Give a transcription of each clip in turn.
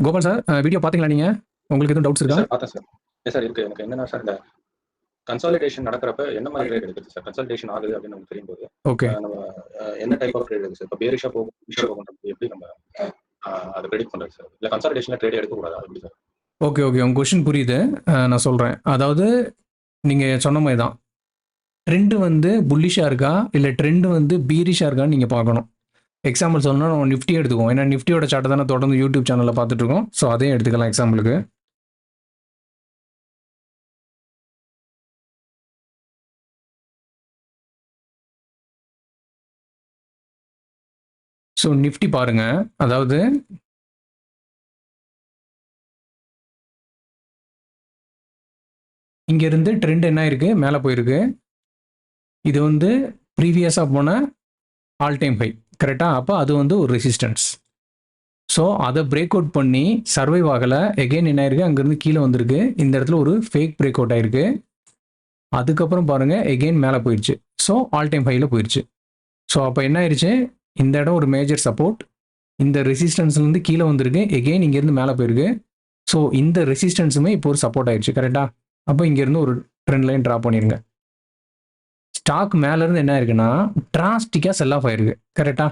Gopal sir, video பார்த்தீங்களா நீங்க? உங்களுக்கு எதுவும் டவுட்ஸ் இருக்கா? சார் பார்த்தேன் சார். சார் இருக்கு. எனக்கு என்னன்னா சார், இந்த கன்சாலிடேஷன் நடக்கிறப்ப என்ன மாதிரி ட்ரேட் எடுக்குது சார்? கன்சாலிடேஷன் ஆகுது அப்படின்னு நமக்கு தெரியும்போது, ஓகே. நம்ம என்ன டைப் ஆஃப் ட்ரேட் இருக்கு சார்? இப்போ பேரிஷா போகும், புல்லிஷா போகும்ன்றது எப்படி நம்ம அத பிரெடிக்ட் பண்றது சார்? இல்ல கன்சாலிடேஷன்ல ட்ரேட் எடுக்கக்கூடாதா? எப்படி சார்? ஓகே. உங்க கொஸ்டின் புரியுது. நான் சொல்றேன். அதாவது நீங்க சொன்ன மாரி தான். ட்ரெண்ட் வந்து புல்லிஷா இருக்கா? இல்ல ட்ரெண்ட் வந்து பீரிஷா இருக்கான்னு நீங்க பார்க்கணும். எக்ஸாம்பிள் சொல்லணும்னா நம்ம நிஃப்டியே எடுத்துக்குவோம். ஏன்னா நிஃப்டியோட சார்ட்ட தானே தொடர்ந்து யூடியூப் சேனல்ல பார்த்துட்டு இருக்கோம். ஸோ அதையும் எடுத்துக்கலாம் எக்ஸாம்பிளுக்கு. ஸோ நிஃப்டி பாருங்க. அதாவது இங்க இருந்து ட்ரெண்ட் என்ன ஆயிருக்கு? மேல போயிருக்கு. இது வந்து ப்ரீவியஸா போன ஆல் டைம் ஹை. கரெக்ட்டா? அப்ப அது வந்து ஒரு ரெசிஸ்டன்ஸ். ஸோ அதை பிரேக் அவுட் பண்ணி சர்வைவ் ஆகலை. எகெயின் என்ன ஆயிருக்கு? அங்கேருந்து கீழே வந்திருக்கு. இந்த இடத்துல ஒரு ஃபேக் பிரேக் அவுட் ஆயிருக்கு. அதுக்கப்புறம் பாருங்க எகெயின் மேலே போயிடுச்சு. ஸோ ஆல் டைம் ஹையில் போயிடுச்சு. ஸோ அப்போ என்ன ஆயிடுச்சு? இந்த இடம் ஒரு மேஜர் சப்போர்ட். இந்த ரெசிஸ்டன்ஸ்லேருந்து கீழே வந்திருக்கு. எகெயின் இங்கேருந்து மேலே போயிருக்கு. ஸோ இந்த ரெசிஸ்டன்ஸுமே இப்போ ஒரு சப்போர்ட் ஆயிடுச்சு. கரெக்டா? அப்போ இங்கேருந்து ஒரு ட்ரெண்ட் லைன் ட்ரா பண்ணிருங்க. ஸ்டாக் மேலேருந்து என்ன ஆயிருக்குன்னா டிராஸ்டிக்காக செல் ஆஃப் ஆயிருக்கு. கரெக்டா?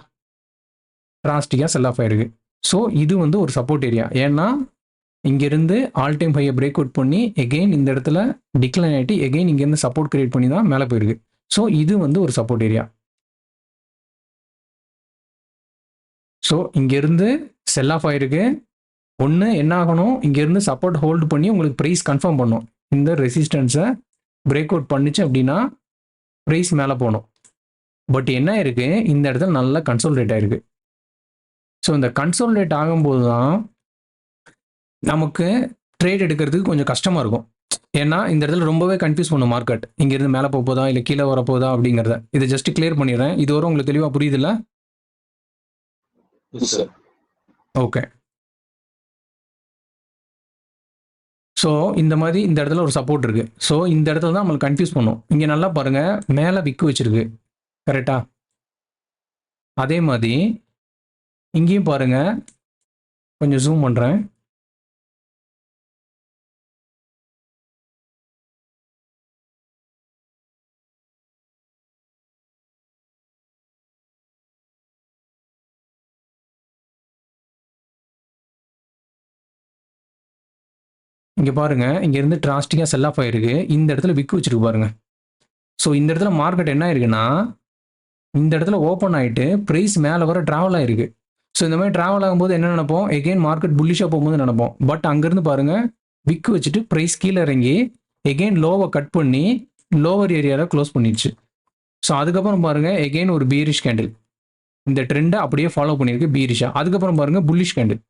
டிராஸ்டிக்காக செல் ஆஃப் ஆயிருக்கு. ஸோ இது வந்து ஒரு சப்போர்ட் ஏரியா. ஏன்னா இங்கேருந்து ஆல் டைம் ஹையை பிரேக் அவுட் பண்ணி எகெயின் இந்த இடத்துல டிக்ளைன் ஆகிட்டு எகெயின் இங்கேருந்து சப்போர்ட் கிரியேட் பண்ணி தான் மேலே போயிருக்கு. ஸோ இது வந்து ஒரு சப்போர்ட் ஏரியா. ஸோ இங்கேருந்து செல் ஆஃப் ஆயிருக்கு. ஒன்று என்ன ஆகணும்? இங்கேருந்து சப்போர்ட் ஹோல்டு பண்ணி உங்களுக்கு ப்ரைஸ் கன்ஃபார்ம் பண்ணும். இந்த ரெசிஸ்டன்ஸை பிரேக் அவுட் பண்ணிச்சு அப்படின்னா ப்ரைஸ் மேலே போகணும். பட் என்ன இருக்கு? இந்த இடத்துல நல்லா கன்சோலிடேட் ஆயிருக்கு. ஸோ இந்த கன்சோலிடேட் ஆகும்போது தான் நமக்கு ட்ரேட் எடுக்கிறதுக்கு கொஞ்சம் கஷ்டமாக இருக்கும். ஏன்னா இந்த இடத்துல ரொம்பவே கன்ஃபியூஸ் பண்ணும் மார்க்கெட். இங்கேருந்து மேலே போதா இல்லை கீழே வரப்போதா அப்படிங்கிறத. இதை ஜஸ்ட் கிளியர் பண்ணிடுறேன். இது வரை உங்களுக்கு தெளிவாக புரியுதுல்ல? ஓகே. ஸோ இந்த மாதிரி இந்த இடத்துல ஒரு சப்போர்ட் இருக்கு. ஸோ இந்த இடத்துல தான் நம்மளுக்கு கன்ஃபியூஸ் பண்ணும். இங்கே நல்லா பாருங்க, மேலே விக்கு வச்சிருக்கு. கரெக்டா? அதே மாதிரி இங்கேயும் பாருங்க, கொஞ்சம் ஜூம் பண்ணுறேன். இங்கே பாருங்க, இங்கேருந்து டிராஸ்டிக்காக செல் ஆஃப் ஆயிருக்கு. இந்த இடத்துல விக்கு வச்சிருக்கு பாருங்க. ஸோ இந்த இடத்துல மார்க்கெட் என்ன ஆயிருக்குன்னா இந்த இடத்துல ஓப்பன் ஆகிட்டு ப்ரைஸ் மேலே வர ட்ராவல் ஆயிருக்கு. ஸோ இந்த மாதிரி ட்ராவல் ஆகும்போது என்ன நினைப்போம்? எகெயின் மார்க்கெட் புல்லிஷாக போகும்போது நினைப்போம். பட் அங்கேருந்து பாருங்க விக்கு வச்சுட்டு ப்ரைஸ் கீழே இறங்கி எகெயின் லோவை கட் பண்ணி லோவர் ஏரியாவில் க்ளோஸ் பண்ணிடுச்சு. ஸோ அதுக்கப்புறம் பாருங்க எகெயின் ஒரு பீரிஷ் கேண்டில். இந்த ட்ரெண்டை அப்படியே ஃபாலோ பண்ணியிருக்கு பீரிஷா. அதுக்கப்புறம் பாருங்க புல்லிஷ் கேண்டில்.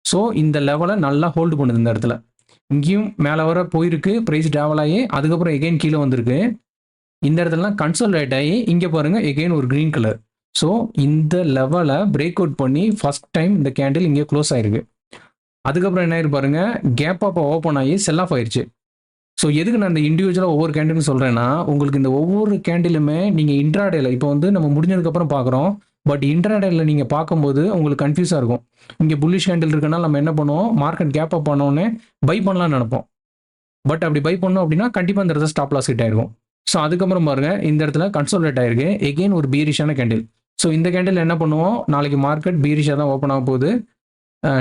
ஸோ இந்த லெவலை நல்லா ஹோல்டு பண்ணுது. இந்த இடத்துல இங்கேயும் மேலே வர போயிருக்கு, ப்ரைஸ் ட்ராவல் ஆகி அதுக்கப்புறம் எகெயின் கீழே வந்திருக்கு. இந்த இடத்துலலாம் கன்சோலிடேட் ஆகி இங்கே பாருங்க எகெயின் ஒரு க்ரீன் கலர். ஸோ இந்த லெவலை பிரேக் அவுட் பண்ணி ஃபர்ஸ்ட் டைம் இந்த கேண்டில் இங்கே க்ளோஸ் ஆயிருக்கு. அதுக்கப்புறம் என்ன ஆயிருக்கு பாருங்க, கேப் அப் ஓப்பன் ஆகி செல் ஆஃப் ஆயிடுச்சு. ஸோ எதுக்கு நான் இந்த இண்டிவிஜுவலாக ஒவ்வொரு கேண்டிலும் சொல்கிறேன்னா, உங்களுக்கு இந்த ஒவ்வொரு கேண்டிலுமே நீங்கள் இன்ட்ராடேல இப்போ வந்து நம்ம முடிஞ்சதுக்கப்புறம் பார்க்குறோம். பட் இன்ட்ராடேல நீங்கள் பார்க்கும்போது உங்களுக்கு கன்ஃபியூஸாக இருக்கும். இங்கே புல்லிஷ் கேண்டில் இருக்குன்னா நம்ம என்ன பண்ணுவோம்? மார்க்கெட் கேப் அப் பண்ணோன்னே பை பண்ணலாம்னு நினைப்போம். பட் அப்படி பை பண்ணோம் அப்படின்னா கண்டிப்பாக இந்த இடத்துல ஸ்டாப் லாஸ் ஹிட் ஆயிருக்கும். ஸோ அதுக்கப்புறம் பாருங்க இந்த இடத்துல கன்சோலிடேட் ஆயிருக்கு. எகெயின் ஒரு பீரிஷான கேண்டில். ஸோ இந்த கேண்டில் என்ன பண்ணுவோம்? நாளைக்கு மார்க்கெட் பீரிஷாக தான் ஓப்பன் ஆக போகுது.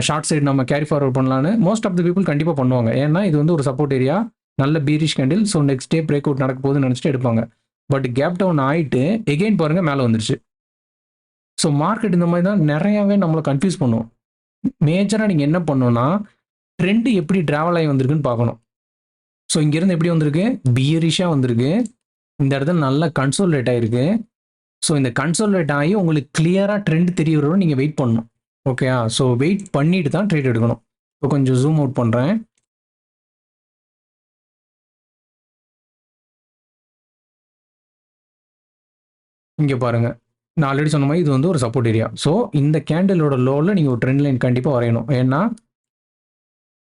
ஷார்ட் சைடு நம்ம கேரி ஃபார்வர்ட் பண்ணலான்னு மோஸ்ட் ஆஃப் த பீப்புள் கண்டிப்பாக பண்ணுவாங்க. ஏன்னா இது வந்து ஒரு சப்போர்ட் ஏரியா, நல்ல bearish candle. So next day break out நடக்க போகுதுன்னு நினச்சிட்டு எடுப்பாங்க. பட் கேப் டவுன் ஆகிட்டு எகெயின் பாருங்க மேலே வந்துருச்சு. ஸோ மார்க்கெட் இந்த மாதிரி தான் நிறையாவே நம்மளை கன்ஃபியூஸ் பண்ணும். மேஜராக நீங்கள் என்ன பண்ணணும்னா ட்ரெண்ட் எப்படி ட்ராவல் ஆகி வந்திருக்குன்னு பார்க்கணும். ஸோ இங்கேருந்து எப்படி வந்திருக்கு? பீரிஷாக வந்திருக்கு. இந்த இடத்துல நல்லா கன்சோலிடேட் ஆகிருக்கு. ஸோ இந்த கன்சோலிடேட் ஆகி உங்களுக்கு கிளியராக ட்ரெண்ட் தெரிய வரும். நீங்கள் வெயிட் பண்ணணும். ஓகேயா? ஸோ வெயிட் பண்ணிட்டு தான் ட்ரேட் எடுக்கணும். இப்போ கொஞ்சம் ஜூம் அவுட் பண்ணுறேன். இங்கே பாருங்க, நான் ஆல்ரெடி சொன்ன மாதிரி இது வந்து ஒரு சப்போர்ட் ஏரியா. ஸோ இந்த கேண்டிலோட லோவில் நீங்கள் ஒரு ட்ரெண்ட் லைன் கண்டிப்பாக வரையணும். ஏன்னா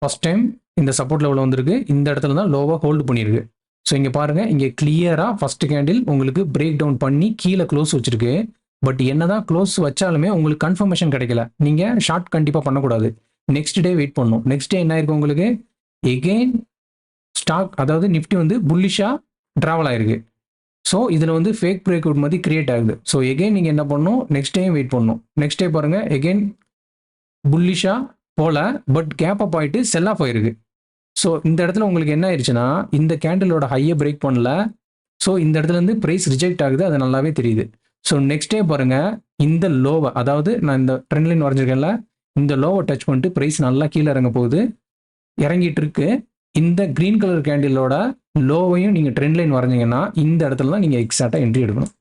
ஃபர்ஸ்ட் டைம் இந்த சப்போர்ட் லெவலில் வந்திருக்கு. இந்த இடத்துல தான் லோவாக ஹோல்டு பண்ணியிருக்கு. ஸோ இங்கே பாருங்கள், இங்கே கிளியராக ஃபர்ஸ்ட் கேண்டில் உங்களுக்கு பிரேக் டவுன் பண்ணி கீழே க்ளோஸ் வச்சிருக்கு. பட் என்னதான் க்ளோஸ் வச்சாலுமே உங்களுக்கு கன்ஃபர்மேஷன் கிடைக்கல. நீங்கள் ஷார்ட் கண்டிப்பாக பண்ணக்கூடாது. நெக்ஸ்ட் டே வெயிட் பண்ணணும். நெக்ஸ்ட் டே என்ன ஆயிருக்கு உங்களுக்கு, எகெயின் ஸ்டாக் அதாவது நிஃப்டி வந்து புல்லிஷாக ட்ராவல் ஆயிருக்கு. ஸோ இதில் வந்து ஃபேக் பிரேக் அவுட் மாதிரி கிரியேட் ஆகுது. ஸோ எகெயின் நீங்கள் என்ன பண்ணணும், நெக்ஸ்ட் டேயும் வெயிட் பண்ணணும். நெக்ஸ்ட் டே பாருங்கள் எகெயின் புல்லிஷாக போல, பட் கேப் அப் ஆகிட்டு செல் ஆஃப் ஆயிருக்கு. ஸோ இந்த இடத்துல உங்களுக்கு என்ன ஆயிடுச்சுன்னா, இந்த கேண்டிலோட ஹையை பிரேக் பண்ணல. ஸோ இந்த இடத்துல இருந்து ப்ரைஸ் ரிஜெக்ட் ஆகுது, அது நல்லாவே தெரியுது. ஸோ நெக்ஸ்ட் டே பாருங்கள் இந்த லோவை, அதாவது நான் இந்த ட்ரெண்ட் லைன் வரைஞ்சிருக்கேன்ல, இந்த லோவை டச் பண்ணிட்டு ப்ரைஸ் நல்லா கீழே இறங்க போகுது, இறங்கிட்டு இருக்கு. இந்த கிரீன் கலர் கேண்டிலோட லோவையும் நீங்கள் ட்ரெண்ட் லைன் வரைஞ்சிங்கன்னா இந்த இடத்துல தான் நீங்கள் எக்ஸாக்டாக என்ட்ரி எடுக்கணும்.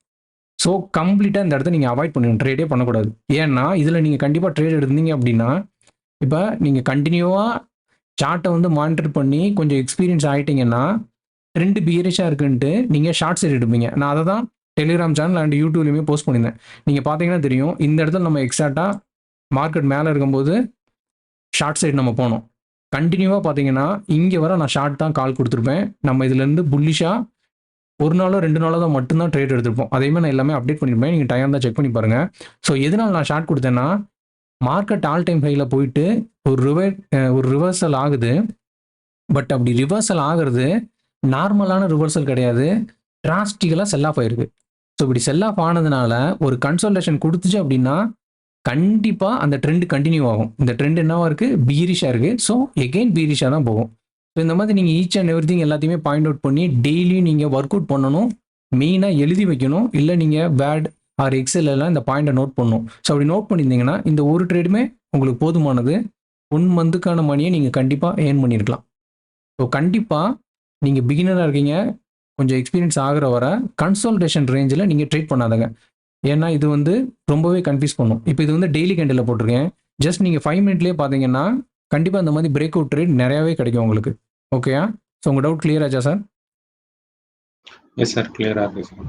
ஸோ கம்ப்ளீட்டாக இந்த இடத்த நீங்கள் அவாய்ட் பண்ணணும், ட்ரேடே பண்ணக்கூடாது. ஏன்னா இதில் நீங்கள் கண்டிப்பாக ட்ரேட் எடுத்தீங்க அப்படின்னா, இப்போ நீங்கள் கண்டினியூவாக சார்ட்டை வந்து மானிட்டர் பண்ணி கொஞ்சம் எக்ஸ்பீரியன்ஸ் ஆகிட்டீங்கன்னா, ட்ரெண்டு பியரிஷாக இருக்குன்ட்டு நீங்கள் ஷார்ட் சைட் எடுப்பீங்க. நான் அதை தான் டெலிகிராம் சேனல் அண்ட் யூடியூப்லையுமே போஸ்ட் பண்ணியிருந்தேன். நீங்கள் பார்த்தீங்கன்னா தெரியும், இந்த இடத்துல நம்ம எக்ஸாக்டாக மார்க்கெட் மேலே இருக்கும்போது ஷார்ட் சைட் நம்ம போனோம். கண்டினியூவாக பார்த்தீங்கன்னா இங்கே வர நான் ஷார்ட் தான் கால் கொடுத்துருப்பேன். நம்ம இதுலேருந்து புல்லிஷாக ஒரு நாளோ 2 நாளோ தான் மட்டும்தான் ட்ரேட் எடுத்திருப்போம். அதேமாதிரி நான் எல்லாமே அப்டேட் பண்ணியிருப்பேன். நீங்கள் டைம் தான் செக் பண்ணி பாருங்கள். ஸோ எதனால் நான் ஷார்ட் கொடுத்தேன்னா, மார்க்கெட் ஆல் டைம் ஹையில் போயிட்டு ஒரு ரிவர்சல் ஆகுது. பட் அப்படி ரிவர்சல் ஆகிறது நார்மலான ரிவர்சல் கிடையாது, டிராஸ்டிக்கலாக செல் ஆஃப் ஆயிருக்கு. ஸோ இப்படி செல் ஆஃப் ஆனதுனால ஒரு கன்சல்டேஷன் கொடுத்துச்சு அப்படின்னா கண்டிப்பாக அந்த ட்ரெண்ட் கண்டினியூ ஆகும். இந்த ட்ரெண்ட் என்னவா இருக்குது, பீரிஷாக இருக்குது. ஸோ எகெயின் பீரிஷாக தான் போகும். ஸோ இந்த மாதிரி நீங்கள் ஈச் அண்ட் எவ்ரி திங் எல்லாத்தையுமே பாயிண்ட் அவுட் பண்ணி டெய்லியும் நீங்கள் ஒர்க் அவுட் பண்ணணும். மெயினாக எழுதி வைக்கணும், இல்லை நீங்கள் வேர்ட் ஆர் எக்ஸல் எல்லாம் இந்த பாயிண்ட்டை நோட் பண்ணணும். ஸோ அப்படி நோட் பண்ணியிருந்தீங்கன்னா இந்த ஒரு ட்ரேடுமே உங்களுக்கு போதுமானது. 1 மந்த்துக்கான மணியை நீங்கள் கண்டிப்பாக ஏர்ன் பண்ணியிருக்கலாம். ஸோ கண்டிப்பாக நீங்கள் பிகினராக இருக்கீங்க, கொஞ்சம் எக்ஸ்பீரியன்ஸ் ஆகிற வர கன்சல்டேஷன் ரேஞ்சில் நீங்கள் ட்ரேட் பண்ணாதங்க. ஏன்னா இது வந்து ரொம்பவே கன்ஃபியூஸ் பண்ணும். இப்போ இது வந்து டெய்லி கேண்டில் போட்டிருக்கேன். ஜஸ்ட் நீங்கள் 5 மினிட்லேயே பார்த்தீங்கன்னா கண்டிப்பாக இந்த மாதிரி பிரேக் அவுட் ட்ரேட் நிறையாவே கிடைக்கும் உங்களுக்கு. ஓகேயா? ஸோ உங்கள் டவுட் கிளியர் ஆச்சா சார்? எஸ் சார், கிளியராக இருக்குது சார்.